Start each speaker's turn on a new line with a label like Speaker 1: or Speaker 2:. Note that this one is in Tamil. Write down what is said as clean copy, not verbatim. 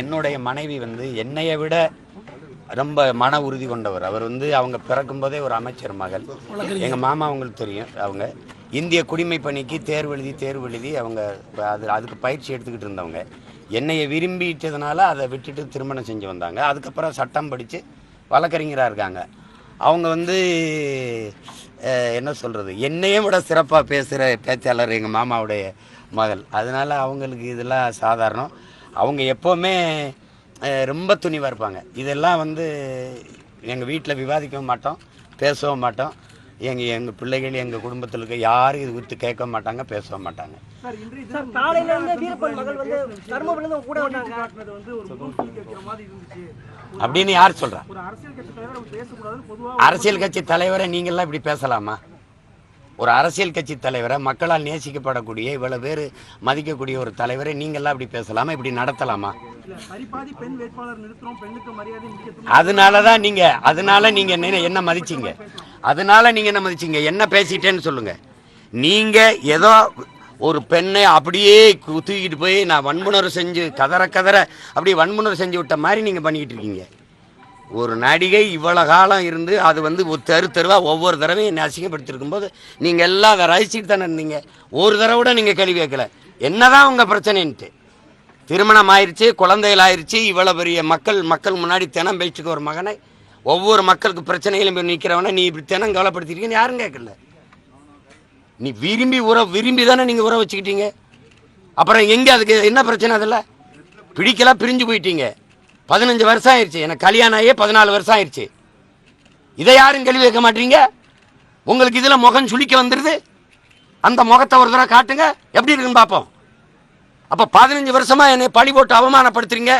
Speaker 1: என்னுடைய மனைவி வந்து என்னைய விட ரொம்ப மன உறுதி கொண்டவர். அவர் வந்து அவங்க பிறக்கும் போதே ஒரு அமைச்சர் மகள். எங்கள் மாமா அவங்களுக்கு தெரியும். அவங்க இந்திய குடிமை பணிக்கு தேர்வு எழுதி அவங்க அதுக்கு பயிற்சி எடுத்துக்கிட்டு இருந்தவங்க. என்னைய விரும்பிட்டதுனால அதை விட்டுட்டு திருமணம் செஞ்சு வந்தாங்க. அதுக்கப்புறம் சட்டம் படித்து வழக்கறிஞராக இருக்காங்க. அவங்க வந்து என்ன சொல்கிறது, என்னையே விட சிறப்பாக பேசுகிற பேச்சாளர் எங்கள் மாமாவுடைய மகள். அதனால் அவங்களுக்கு இதெல்லாம் சாதாரணம். அவங்க எப்போவுமே ரொம்ப துணிவாக இருப்பாங்க. இதெல்லாம் வந்து எங்கள் வீட்டில் விவாதிக்கவும் மாட்டோம், பேசவும் மாட்டோம். எங்கள் பிள்ளைகள் எங்கள் குடும்பத்தில் இருக்க யாரும் இது குறித்து கேட்க மாட்டாங்க, பேசவும் மாட்டாங்க. அப்படின்னு யார் சொல்கிறா? அரசியல் கட்சி தலைவரை நீங்கள்லாம் இப்படி பேசலாமா? ஒரு அரசியல் கட்சி தலைவரை, மக்களால் நேசிக்கப்படக்கூடிய இவ்வளவு பேர் மதிக்கக்கூடிய ஒரு தலைவரை நீங்கள்லாம் இப்படி பேசலாமா? இப்படி நடத்தலாமா? அதனால நீங்க என்ன மதிச்சீங்க? என்ன பேசிட்டேன்னு சொல்லுங்க. நீங்க ஏதோ ஒரு பெண்ணை அப்படியே தூக்கிட்டு போய் நான் வன்முணர்வு செஞ்சு கதற அப்படி வன்முணர்வு செஞ்சு விட்ட மாதிரி நீங்க பண்ணிக்கிட்டு இருக்கீங்க. ஒரு நடிகை இவ்வளோ காலம் இருந்து அது வந்து ஒரு தெருவாக ஒவ்வொரு தடவையும் என்னை அசிங்கப்படுத்திருக்கும் போது நீங்கள் எல்லாம் அதை ரசிச்சுட்டு தானே இருந்தீங்க. ஒரு தடவை கூட நீங்கள் கேள்வி கேட்கல. என்னதான் உங்கள் பிரச்சனைன்ட்டு. திருமணம் ஆயிடுச்சு, குழந்தைகள் ஆயிடுச்சு, இவ்வளோ பெரிய மக்கள் முன்னாடி தினம் பேச்சுக்க ஒரு மகனை, ஒவ்வொரு மக்களுக்கு பிரச்சனைகளும் போய் நிற்கிறவனை நீ இப்படி தினம் கவலைப்படுத்திருக்கீங்கன்னு யாரும் கேட்கல. நீ விரும்பி தானே நீங்கள் உறவு வச்சுக்கிட்டீங்க. அப்புறம் எங்கே அதுக்கு என்ன பிரச்சனை? அதில் பிடிக்கலாம், பிரிஞ்சு போயிட்டீங்க. 15 வருஷம் ஆயிடுச்சு. எனக்கு கல்யாணம் ஆகியே 14 வருஷம் ஆயிடுச்சு. இதை யாரும் கேள்வி கேட்க மாட்டீங்க. உங்களுக்கு இதில் முகம் சுளிக்க வந்துடுது. அந்த முகத்தை ஒரு தடவை காட்டுங்க, எப்படி இருக்குன்னு பார்ப்போம். அப்போ 15 வருஷமா என்னை பழி போட்டு அவமானப்படுத்துறீங்க.